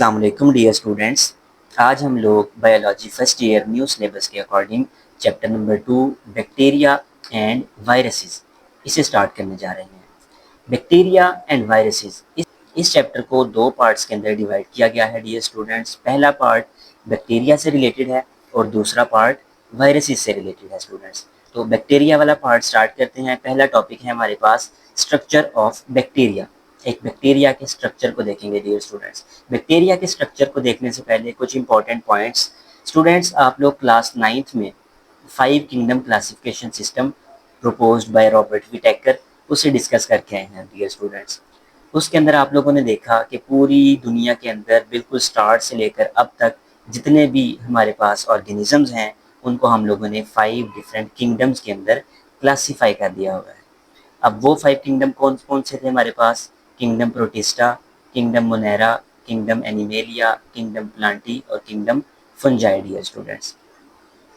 अस्सलामुअलैकुम dear students. आज हम लोग biology first year new syllabus के according chapter number 2 bacteria and viruses इसे स्टार्ट करने जा रहे हैं। बैक्टीरिया एंड वायरसेस इस चैप्टर को दो पार्ट्स के अंदर डिवाइड किया गया है डियर स्टूडेंट्स। पहला पार्ट बैक्टीरिया से रिलेटेड है और दूसरा पार्ट वायरसेस से रिलेटेड है स्टूडेंट्स। तो बैक्टीरिया वाला पार्ट स्टार्ट करते हैं। पहला टॉपिक है हमारे पास स्ट्रक्चर ऑफ बैक्टीरिया। एक बैक्टीरिया के स्ट्रक्चर को देखेंगे डियर स्टूडेंट्स। बैक्टीरिया के स्ट्रक्चर को देखने से पहले कुछ इंपॉर्टेंट पॉइंट्स स्टूडेंट्स, आप लोग क्लास 9th में 5 kingdom classification system proposed by Robert Whittaker उसे डिस्कस करके आए हैं डियर स्टूडेंट्स। उसके अंदर आप लोगों ने देखा कि पूरी दुनिया के अंदर बिल्कुल स्टार्ट से लेकर अब तक जितने भी हमारे पास ऑर्गेनिजम्स हैं उनको हम लोगों ने 5 डिफरेंट किंगडम्स के अंदर क्लासीफाई कर दिया हुआ है। अब वो 5 किंगडम कौन कौन से थे हमारे पास? Kingdom Protista, kingdom Monera, kingdom Animalia, kingdom Plantae और kingdom Fungi dear students.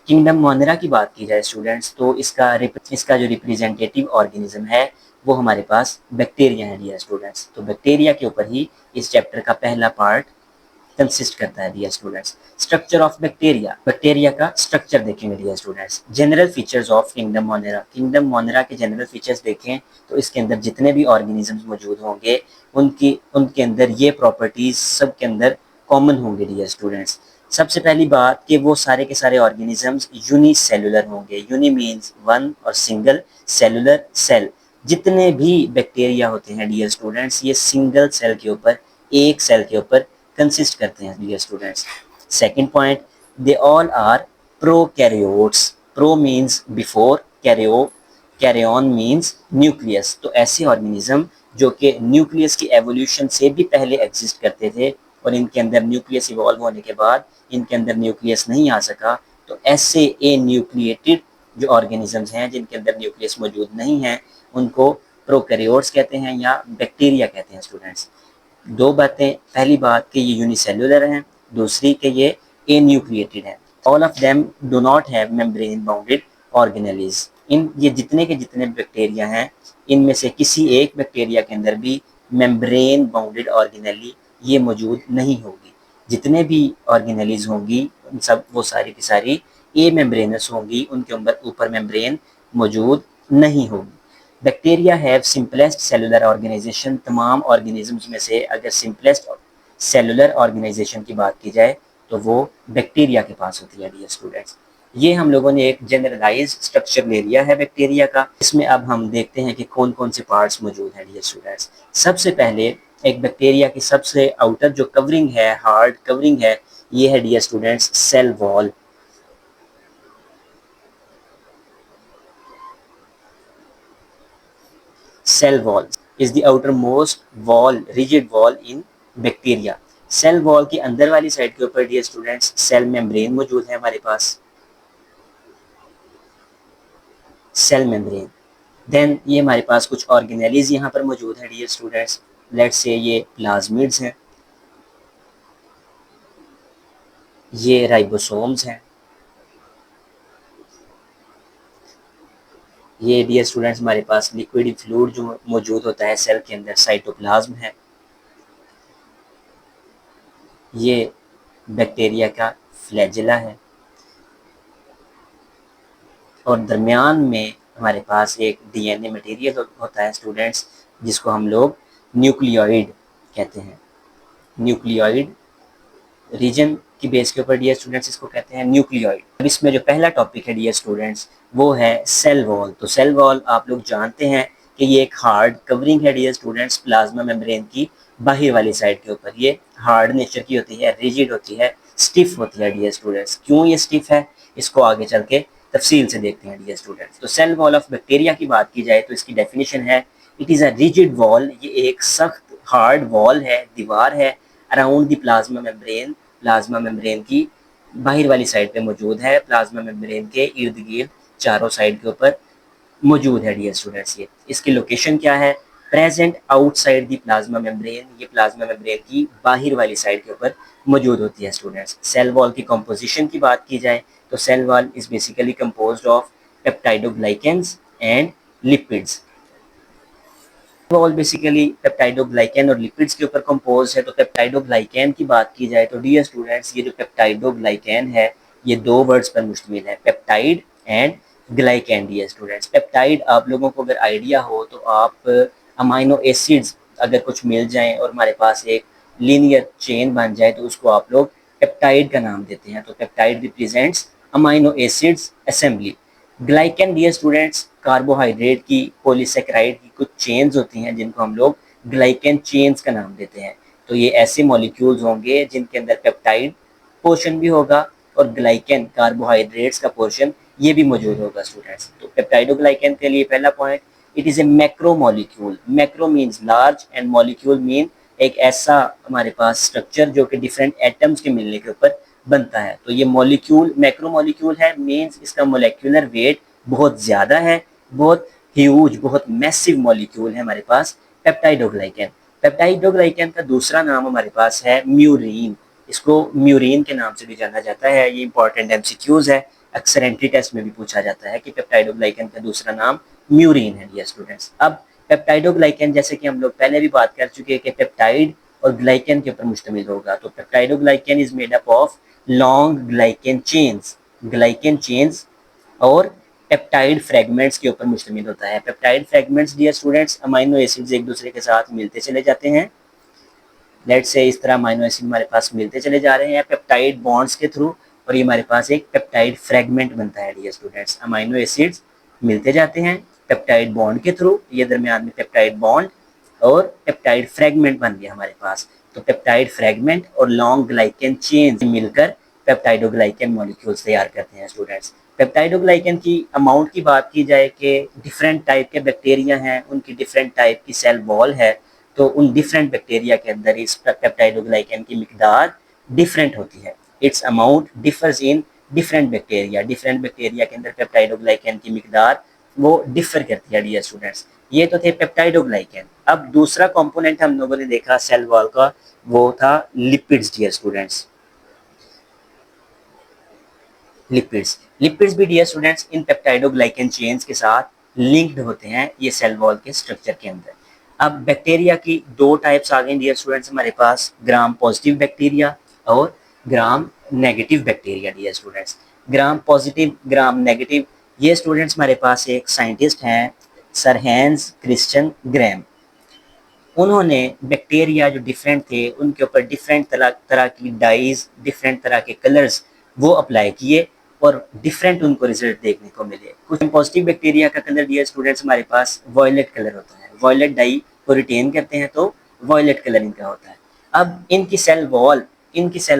Kingdom Monera की बात की जाए स्टूडेंट्स तो इसका जो रिप्रेजेंटेटिव ऑर्गेनिज्म है वो हमारे पास बैक्टीरिया है डियर स्टूडेंट्स। तो बैक्टीरिया के ऊपर ही इस चैप्टर का पहला पार्ट कंसिस्ट करता है dear students. Structure of bacteria, bacteria का स्ट्रक्चर देखेंगे dear students. General features of kingdom Monera, kingdom Monera के जनरल फीचर्स देखें तो इसके अंदर जितने भी ऑर्गेनिजम्स मौजूद होंगे उनके अंदर ये प्रॉपर्टीज सब के अंदर कॉमन होंगे डियर स्टूडेंट्स। सबसे पहली बात कि वो सारे के सारे ऑर्गेनिजम्स यूनिसेलुलर होंगे। यूनि मीन्स वन और सिंगल, सेलुलर सेल। जितने भी बैक्टीरिया होते हैं डियर स्टूडेंट्स ये सिंगल सेल के ऊपर, एक सेल के ऊपर कंसिस्ट करते हैं dear students. Second point, they all are prokaryotes. Pro means before, karyon means nucleus. तो ऐसे ऑर्गेनिज्म जो कि न्यूक्लियस की एवोल्यूशन से भी पहले एग्जिस्ट करते थे और इनके अंदर न्यूक्लियस इवॉल्व होने के बाद इनके अंदर न्यूक्लियस नहीं आ सका, तो ऐसे ए न्यूक्लिएटेड जो ऑर्गेनिजम्स हैं जिनके अंदर न्यूक्लियस मौजूद नहीं है उनको प्रोकैरियोट्स कहते हैं या बैक्टीरिया कहते हैं स्टूडेंट्स। दो बातें, पहली बात कि ये यूनिसेलुलर हैं, दूसरी कि ये एन्यूक्लिएटेड हैं। All of them do not have membrane bounded organelles. इन ये जितने के जितने बैक्टीरिया हैं इनमें से किसी एक बैक्टीरिया के अंदर भी मेम्ब्रेन बाउंडेड ऑर्गेनेली ये मौजूद नहीं होगी। जितने भी ऑर्गेनेलीज होंगी उन सब वो सारी की सारी ए मेम्ब्रेनस होंगी, उनके ऊपर मेम्ब्रेन मौजूद नहीं होगी। Bacteria have simplest cellular organisation. तमाम ऑर्गेनिजम्स में से अगर सिंपलेस्ट सेलुलर ऑर्गेनाइजेशन की बात की जाए तो वो बैक्टीरिया के पास होती है डियर स्टूडेंट्स। ये हम लोगों ने एक जनरलाइज स्ट्रक्चर ले लिया है बैक्टीरिया का। इसमें अब हम देखते हैं कि कौन कौन से पार्ट्स मौजूद हैं डियर स्टूडेंट्स। सबसे पहले एक बैक्टीरिया की सबसे आउटर जो कवरिंग है, हार्ड कवरिंग है, ये है dear students cell wall. Cell wall is the outermost wall, rigid wall in bacteria. Cell wall की अंदर वाली साइड के ऊपर डियर स्टूडेंट्स सेल मेम्ब्रेन मौजूद है हमारे पास, सेल मेम्ब्रेन। देन ये हमारे पास कुछ ऑर्गेनेलीज यहाँ पर मौजूद है डियर स्टूडेंट्स। लेट्स से ये प्लाज्मिड्स हैं, ये राइबोसोम्स हैं, ये डियर स्टूडेंट्स हमारे पास लिक्विड फ्लूइड जो मौजूद होता है सेल के अंदर साइटोप्लाज्म है, ये बैक्टीरिया का फ्लैजेला है और दरमियान में हमारे पास एक डीएनए मटेरियल होता है स्टूडेंट्स जिसको हम लोग न्यूक्लियोइड कहते हैं। न्यूक्लियोइड रीजन की बेस के ऊपर डियर स्टूडेंट्स इसको कहते हैं न्यूक्लियोइड। अब इसमें जो पहला टॉपिक है डियर स्टूडेंट्स वो है सेल वॉल। तो सेल वॉल आप लोग जानते हैं कि ये एक हार्ड कवरिंग है डियर स्टूडेंट्स प्लाज्मा मेम्ब्रेन की बाहर वाली साइड के ऊपर। ये हार्ड नेचर की होती है, रिजिड होती है, स्टिफ होती है डियर स्टूडेंट्स। क्यों ये स्टिफ है इसको आगे चल के तफसील से देखते हैं डियर स्टूडेंट्स। तो सेल वॉल ऑफ बैक्टीरिया की बात की जाए तो इसकी डेफिनेशन है it is a rigid wall. ये एक सख्त हार्ड वॉल है, दीवार है around the plasma membrane. Plasma membrane की बाहर वाली साइड पे मौजूद है, प्लाज्मा मेम्ब्रेन के इर्द गिर्द चारों साइड के ऊपर मौजूद है डियर स्टूडेंट्स। ये इसकी लोकेशन क्या है? Present outside the plasma membrane. ये प्लाज्मा मेम्ब्रेन की बाहर वाली साइड के ऊपर मौजूद होती है स्टूडेंट्स। सेल वॉल की कंपोजिशन की बात की जाए तो cell wall is basically composed of peptidoglycans and lipids. All basically peptidoglycan और लिपिड्स के ऊपर कंपोज है। तो पेप्टाइडोग्लाइकन की बात की जाए तो डियर स्टूडेंट्स, ये जो पेप्टाइडोग्लाइकन है ये दो वर्ड्स पर मुश्तमिल है, peptide and glycan. Dear students, peptide आप लोगों को अगर आइडिया हो तो आप अमाइनो एसिड्स अगर कुछ मिल जाएं और हमारे पास एक लीनियर चेन बन जाए तो उसको आप लोग पेप्टाइड का नाम देते हैं। तो peptide represents amino acids assembly. Glycan dear students, carbohydrate की पॉलीसेकेराइड की कुछ चेन्स होती हैं जिनको हम लोग ग्लाइकन चेन्स का नाम देते हैं। तो ये ऐसे मॉलिक्यूल्स होंगे जिनके अंदर पेप्टाइड पोर्शन भी होगा और ग्लाइकन कार्बोहाइड्रेट्स का पोर्शन ये भी मौजूद होगा स्टूडेंट्स। तो पेप्टाइडोग्लाइकन के लिए पहला point, it is a macro molecule. Macro means large and molecule mean एक ऐसा हमारे पास स्ट्रक्चर जो कि डिफरेंट एटम्स के मिलने के ऊपर बनता है। तो ये मॉलिक्यूल मैक्रो मॉलिक्यूल है, मीन्स इसका मोलेक्युलर वेट बहुत ज़्यादा है, बहुत ह्यूज, बहुत मैसिव मॉलिक्यूल है हमारे पास पेप्टाइडोग्लाइकन। पेप्टाइडोग्लाइकन का दूसरा नाम हमारे पास है म्यूरिन। इसको म्यूरिन के नाम से भी जाना जाता है। ये इंपॉर्टेंट एमसीक्यूज है, अक्सर एंट्री टेस्ट में भी पूछा जाता है कि पेप्टाइडोग्लाइकन का दूसरा नाम म्यूरिन है। डियर स्टूडेंट्स, अब पेप्टाइडोग्लाइकन जैसे कि हम लोग पहले भी बात कर चुके हैं कि पेप्टाइड और ग्लाइकन के ऊपर मुश्तमिल होगा। तो peptidoglycan is made up of long glycan chains, glycan chains और पेप्टाइड फ्रेगमेंट्स के ऊपर मुश्तमिल होता है। Peptide fragments dear students, amino acids एक दूसरे के साथ मिलते चले जाते हैं। लेट से इस तरह अमाइनो एसिड हमारे पास मिलते चले जा रहे हैं पेप्टाइड बॉन्ड्स के थ्रू और ये हमारे पास एक पेप्टाइड फ्रेगमेंट बनता है। डियर स्टूडेंट्स, अमाइनो एसिड्स मिलते जाते हैं पेप्टाइड बॉन्ड के थ्रू, ये दरमियान में पेप्टाइड बॉन्ड और पेप्टाइड फ्रेगमेंट बन गया हमारे पास। तो पेप्टाइड फ्रेगमेंट और लॉन्ग ग्लाइकन चेन मिलकर पेप्टाइडोग्लाइकन मॉलिक्यूल्स तैयार करते हैं स्टूडेंट्स। पेप्टाइडोग्लाइकन की अमाउंट की बात की जाए कि डिफरेंट टाइप के बैक्टीरिया हैं, उनकी डिफरेंट टाइप की सेल वॉल है, तो उन डिफरेंट बैक्टीरिया के अंदर इस पेप्टाइडोग्लाइकन की मिकदार डिफरेंट होती है। It's amount differs in different bacteria. Different bacteria के अंदर पेप्टाइडोग्लाइकन की मिकदार वो डिफर करती है। डियर स्टूडेंट्स, ये तो थे पेप्टाइडोग्लाइकन। अब दूसरा कंपोनेंट हम लोगों ने देखा सेल वॉल का, वो था lipids. Dear students, lipids, lipids भी डियर स्टूडेंट्स इन पेप्टाइडोग्लाइकन चेन्स के साथ लिंक्ड होते हैं ये सेल वॉल के स्ट्रक्चर के अंदर। अब बैक्टीरिया की दो टाइप्स आ गई डियर स्टूडेंट्स हमारे पास, ग्राम पॉजिटिव बैक्टीरिया और Gram negative bacteria. Dear students, Gram positive, Gram negative, ये स्टूडेंट्स हमारे पास एक साइंटिस्ट हैं सर हैंस क्रिश्चियन ग्रैम। उन्होंने बैक्टीरिया जो डिफरेंट थे उनके ऊपर डिफरेंट तरह की डाइज, डिफरेंट तरह के कलर्स वो अप्लाई किए और डिफरेंट उनको रिजल्ट देखने को मिले। कुछ पॉजिटिव बैक्टीरिया का कलर डियर स्टूडेंट्स हमारे पास वॉयलेट कलर होता है, वॉयलेट डाई को रिटेन करते हैं तो वॉयलेट कलर इनका होता है। अब इनकी सेल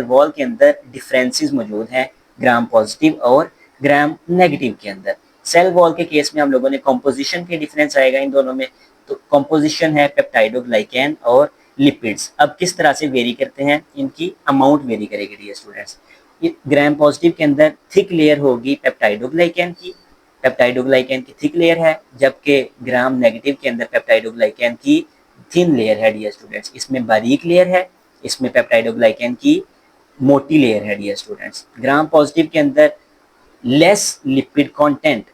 वॉल के अंदर डिफरेंसेस मौजूद हैं ग्राम पॉजिटिव और ग्राम नेगेटिव के अंदर। सेल वॉल के केस में हम लोगों ने कॉम्पोजिशन के डिफरेंस आएगा इन दोनों में। तो कॉम्पोजिशन है पेप्टाइडोग्लाइकन और लिपिड्स। अब किस तरह से वेरी करते हैं, इनकी अमाउंट वेरी करेगी डियर स्टूडेंट्स। ग्राम पॉजिटिव के अंदर थिक लेयर होगी पेप्टाइडोग्लाइकन की, पेप्टाइडोग्लाइकन की थिक लेयर है, जबकि ग्राम नेगेटिव के अंदर पेप्टाइडोग्लाइकन की थिन लेयर है। डियर स्टूडेंट्स, इसमें बारीक लेयर है, इसमें पेप्टाइडोग्लाइकन की मोटी लेयर है। डियर स्टूडेंट्स, ग्राम पॉजिटिव के अंदर लेस लिपिड कंटेंट,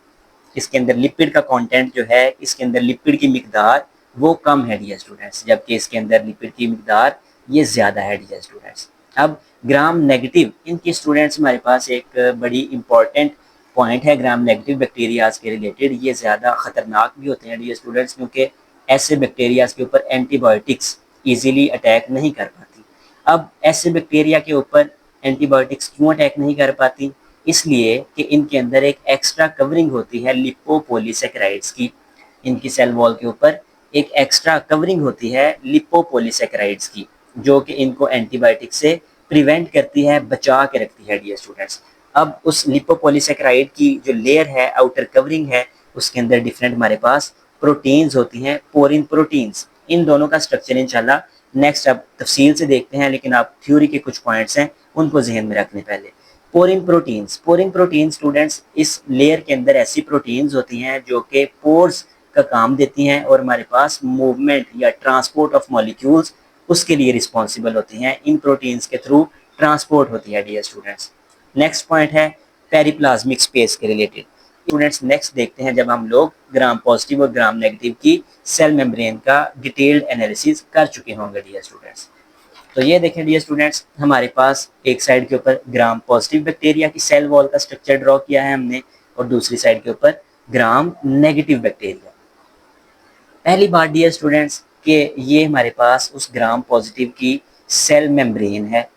इसके अंदर लिपिड का कंटेंट जो है, इसके अंदर लिपिड की मिकदार वो कम है डियर स्टूडेंट्स, जबकि इसके अंदर लिपिड की मिकदार ये ज़्यादा है डियर स्टूडेंट्स। अब ग्राम नेगेटिव, इनकी स्टूडेंट्स हमारे पास एक बड़ी इंपॉर्टेंट पॉइंट है ग्राम नेगेटिव बैक्टीरियाज के रिलेटेड, ये ज़्यादा ख़तरनाक भी होते हैं डियर स्टूडेंट्स, क्योंकि ऐसे बैक्टीरियाज के ऊपर एंटीबायोटिक्स ईजिली अटैक नहीं कर पाती। अब ऐसे बैक्टीरिया के ऊपर एंटीबायोटिक्स क्यों अटैक नहीं कर पाती, इसलिए कि इनके अंदर एक एक्स्ट्रा कवरिंग होती है लिपोपॉलीसेकेराइड्स की। इनकी सेल वॉल के ऊपर एक एक्स्ट्रा कवरिंग होती है लिपोपॉलीसेकेराइड्स की, जो कि इनको एंटीबायोटिक से प्रिवेंट करती है, बचा के रखती है डियर स्टूडेंट्स। अब उस लिपोपॉलीसेकेराइड की जो लेयर है, आउटर कवरिंग है, उसके अंदर डिफरेंट हमारे पास प्रोटीन्स होती हैं, पोरिन प्रोटीन्स। इन दोनों का स्ट्रक्चर इंशाल्लाह नेक्स्ट अब तफसील से देखते हैं, लेकिन आप थ्योरी के कुछ पॉइंट्स हैं उनको जहन में रखने पहले। पोरिन प्रोटीन्स स्टूडेंट्स, इस लेयर के अंदर ऐसी प्रोटीन्स होती हैं जो कि पोर्स का काम देती हैं और हमारे पास मूवमेंट या ट्रांसपोर्ट ऑफ मॉलिक्यूल्स उसके लिए रिस्पॉन्सिबल होती हैं। इन प्रोटीन्स के थ्रू ट्रांसपोर्ट होती है डियर स्टूडेंट्स। नेक्स्ट पॉइंट है पेरिप्लाज्मिक स्पेस के रिलेटेड। स्टूडेंट्स नेक्स्ट देखते हैं जब हम लोग ग्राम पॉजिटिव और ग्राम नेगेटिव की सेल मेम्ब्रेन का डिटेल्ड एनालिसिस कर चुके होंगे डियर स्टूडेंट्स। तो ये देखें डियर स्टूडेंट्स, हमारे पास एक साइड के ऊपर ग्राम पॉजिटिव बैक्टीरिया की सेल वॉल का स्ट्रक्चर ड्रॉ किया है हमने, और दूसरी साइड के ऊपर ग्राम नेगेटिव बैक्टीरिया। पहली बात डियर स्टूडेंट्स कि ये हमारे पास उस ग्राम पॉजिटिव की सेल मेम्ब्रेन है।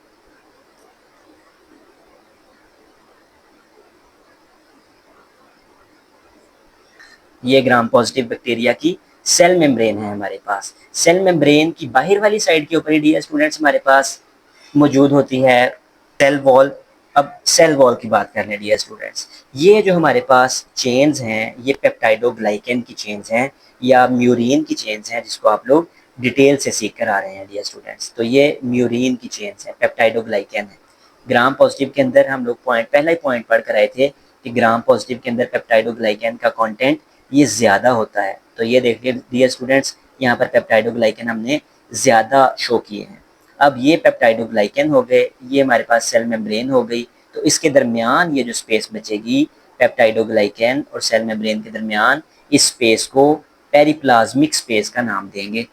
ये ग्राम पॉजिटिव बैक्टीरिया की सेल मेम्ब्रेन है हमारे पास। सेल मेम्ब्रेन की बाहर वाली साइड के ऊपर डियर स्टूडेंट्स हमारे पास मौजूद होती है सेल वॉल। अब सेल वॉल की बात कर लें डियर स्टूडेंट्स, ये जो हमारे पास चेन्स हैं ये पेप्टाइडोग्लाइकन की चेन्स हैं या म्यूरिन की चेन्स हैं, जिसको आप लोग डिटेल से सीख कर आ रहे हैं डियर स्टूडेंट्स। तो ये म्यूरिन की चेन्स हैं, पेप्टाइडोग्लाइकन है। ग्राम पॉजिटिव के अंदर हम लोग पहला ही पॉइंट पढ़ कर आए थे कि ग्राम पॉजिटिव के अंदर पेप्टाइडोग्लाइकन का कंटेंट ये ज़्यादा होता है। तो ये देखिए डियर स्टूडेंट्स, यहाँ पर पेप्टाइडोग्लाइकन हमने ज़्यादा शो किए हैं। अब ये पेप्टाइडोग्लाइकन हो गए, ये हमारे पास सेल मेम्ब्रेन हो गई, तो इसके दरमियान ये जो स्पेस बचेगी पेप्टाइडोग्लाइकन और सेल मेम्ब्रेन के दरमियान, इस स्पेस को पेरिप्लाज्मिक स्पेस का नाम देंगे।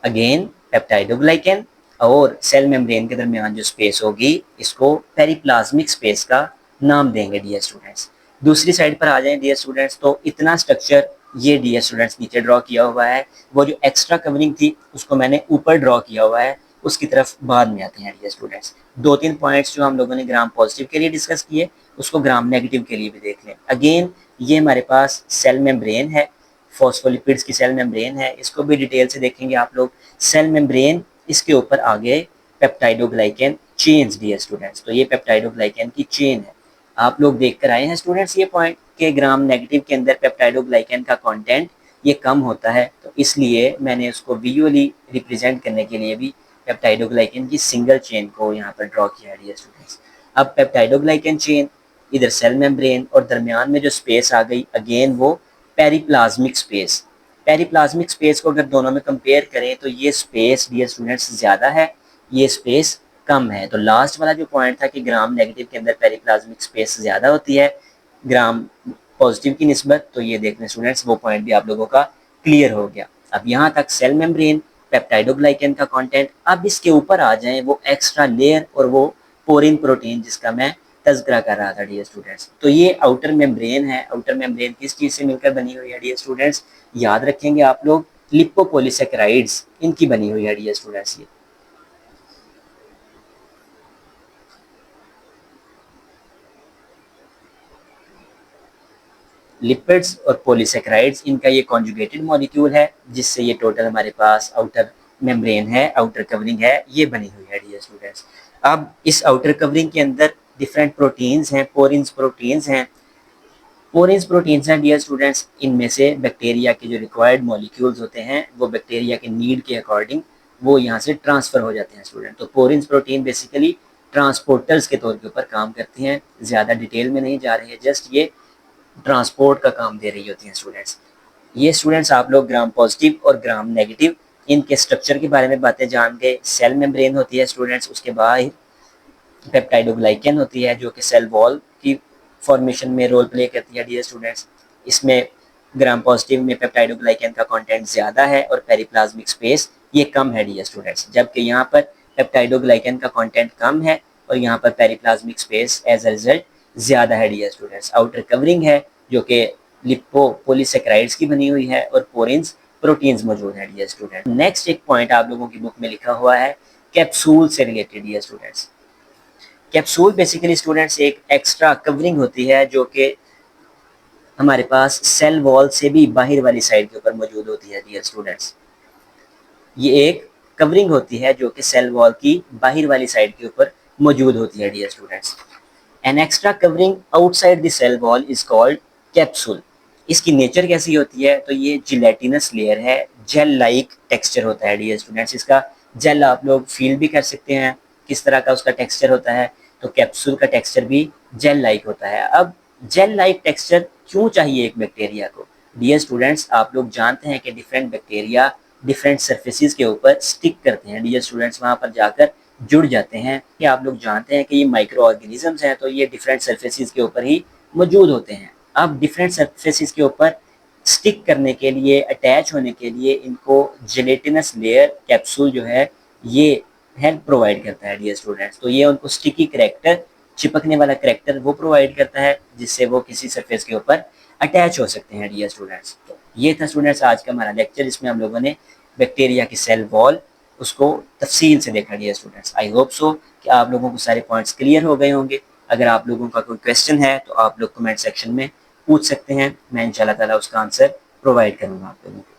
अगेन पेप्टाइडोग्लाइकन और सेल मेम्ब्रेन के दरमियान जो स्पेस होगी इसको पेरिप्लाज्मिक स्पेस का नाम देंगे डियर स्टूडेंट्स। दूसरी साइड पर आ जाएं डियर स्टूडेंट्स, तो इतना स्ट्रक्चर ये डियर स्टूडेंट्स नीचे ड्रॉ किया हुआ है। वो जो एक्स्ट्रा कवरिंग थी उसको मैंने ऊपर ड्रॉ किया हुआ है, उसकी तरफ बाद में आते हैं डियर स्टूडेंट्स। 2-3 पॉइंट्स जो हम लोगों ने ग्राम पॉजिटिव के लिए डिस्कस किए उसको ग्राम नेगेटिव के लिए भी देख लें। अगेन ये हमारे पास सेल मेम्ब्रेन है, फॉस्फोलिपिड्स की सेल मेम्ब्रेन है, इसको भी डिटेल से देखेंगे आप लोग। सेल मेम्ब्रेन, इसके ऊपर आगे पेप्टाइडोग्लाइकन चेन्स डियर स्टूडेंट्स। तो ये पेप्टाइडोग्लाइकन की चेन है। आप लोग देख कर आए हैं स्टूडेंट्स ये पॉइंट के ग्राम नेगेटिव के अंदर पेप्टाइडोग्लाइकन का कंटेंट ये कम होता है, तो इसलिए मैंने उसको विजुअली रिप्रेजेंट करने के लिए भी पेप्टाइडोग्लाइकन की सिंगल चेन को यहाँ पर ड्रॉ किया है डियर स्टूडेंट्स। अब पेप्टाइडोग्लाइकन चेन, इधर सेल मेम्ब्रेन और दरमियान में जो स्पेस आ गई अगेन वो पेरिप्लाज्मिक स्पेस। पेरिप्लाज्मिक स्पेस को अगर दोनों में कंपेयर करें तो ये स्पेस डियर स्टूडेंट्स ज़्यादा है, ये स्पेस कम है। तो लास्ट वाला जो पॉइंट था कि ग्राम नेगेटिव के अंदर पेरिप्लाज्मिक स्पेस ज़्यादा होती है ग्राम पॉजिटिव की निस्बत, तो ये देखने स्टूडेंट्स वो पॉइंट भी आप लोगों का क्लियर हो गया। अब यहाँ तक सेल मेम्ब्रेन, पेप्टाइडोग्लाइकन का कंटेंट। अब इसके ऊपर आ जाएं वो एक्स्ट्रा लेयर और वो पोरिन प्रोटीन जिसका मैं तज़किरा कर रहा था डियर स्टूडेंट्स। तो ये आउटर मेम्ब्रेन है। आउटर मेम्ब्रेन किस चीज़ से मिलकर बनी हुई है डियर स्टूडेंट्स, याद रखेंगे आप लोग, लिपोपॉलीसेकेराइड्स इनकी बनी हुई है डियर स्टूडेंट्स। ये लिपिड्स और पॉलीसेकेराइड्स इनका ये कॉन्जुगेटेड मॉलिक्यूल है, जिससे ये टोटल हमारे पास आउटर मेम्ब्रेन है, आउटर कवरिंग है, ये बनी हुई है डियर स्टूडेंट्स। अब इस आउटर कवरिंग के अंदर डिफरेंट प्रोटीन्स हैं, पोरिन्स प्रोटीन्स हैं। पोरिन्स प्रोटीन्स हैं डियर स्टूडेंट्स, इनमें से बैक्टीरिया के जो रिक्वायर्ड मॉलिक्यूल्स होते हैं वो बैक्टीरिया के नीड के अकॉर्डिंग वो यहाँ से ट्रांसफ़र हो जाते हैं स्टूडेंट। तो पोरिन्स प्रोटीन बेसिकली ट्रांसपोर्टर्स के तौर के ऊपर काम करती हैं। ज़्यादा डिटेल में नहीं जा रही है, जस्ट ये ट्रांसपोर्ट का काम दे रही होती हैं स्टूडेंट्स। ये स्टूडेंट्स आप लोग ग्राम पॉजिटिव और ग्राम नेगेटिव इनके स्ट्रक्चर के बारे में बातें जान गए। सेल मेम्ब्रेन होती है स्टूडेंट्स, उसके बाद पेप्टाइडोग्लाइकन होती है जो कि सेल वॉल की फॉर्मेशन में रोल प्ले करती है डियर स्टूडेंट्स। इसमें ग्राम पॉजिटिव में पेप्टाइडोग्लाइकन का कंटेंट ज़्यादा है और पेरिप्लाज्मिक स्पेस ये कम है डियर स्टूडेंट्स, जबकि यहाँ पर पेप्टाइडोग्लाइकन का कंटेंट कम है और यहाँ पर periplasmic space as a result ज़्यादा है डियर स्टूडेंट्स। आउटर कवरिंग है जो कि लिपोपॉलीसेकेराइड्स की बनी हुई है और पोरिन्स प्रोटीन्स मौजूद हैं डियर स्टूडेंट। नेक्स्ट एक पॉइंट आप लोगों की बुक में लिखा हुआ है कैप्सूल से related dear students. Capsule basically students एक एक्स्ट्रा कवरिंग होती है जो कि हमारे पास सेल वॉल से भी बाहर वाली साइड के ऊपर मौजूद होती है डियर स्टूडेंट्स। ये एक कवरिंग होती है जो कि सेल वॉल की बाहर वाली साइड के ऊपर मौजूद होती है dear students. An extra covering outside the cell wall is called capsule. इसकी नेचर कैसी होती है, तो ये जिलेटिनस लेयर है, जेल लाइक टेक्सचर होता है डियर स्टूडेंट्स। इसका जेल आप लोग फील भी कर सकते हैं किस तरह का उसका टेक्सचर होता है, तो कैप्सूल का टेक्सचर भी जेल लाइक होता है। अब जेल लाइक टेक्सचर क्यों चाहिए एक बैक्टीरिया को डियर स्टूडेंट्स, आप लोग जानते हैं कि डिफरेंट बैक्टीरिया डिफरेंट सर्फेसिस के ऊपर स्टिक करते हैं डियर स्टूडेंट्स, वहाँ पर जाकर जुड़ जाते हैं। कि आप लोग जानते हैं कि ये माइक्रो ऑर्गेनिजम्स हैं तो ये डिफरेंट सर्फेसिस के ऊपर ही मौजूद होते हैं। अब डिफरेंट सरफेसेस के ऊपर स्टिक करने के लिए, अटैच होने के लिए इनको जेलेटिनस लेयर कैप्सूल जो है ये हेल्प प्रोवाइड करता है डियर स्टूडेंट्स। तो ये उनको स्टिकी करेक्टर, चिपकने वाला करेक्टर वो प्रोवाइड करता है जिससे वो किसी सरफेस के ऊपर अटैच हो सकते हैं डियर स्टूडेंट्स। तो ये था स्टूडेंट्स आज का हमारा लेक्चर, जिसमें हम लोगों ने बैक्टीरिया की सेल वॉल उसको तफसील से देखा dear students. I hope so कि आप लोगों को सारे पॉइंट्स क्लियर हो गए होंगे। अगर आप लोगों का कोई क्वेश्चन है तो आप लोग कमेंट सेक्शन में पूछ सकते हैं, मैं इंशाल्लाह ताला उसका आंसर प्रोवाइड करूंगा आप लोगों को।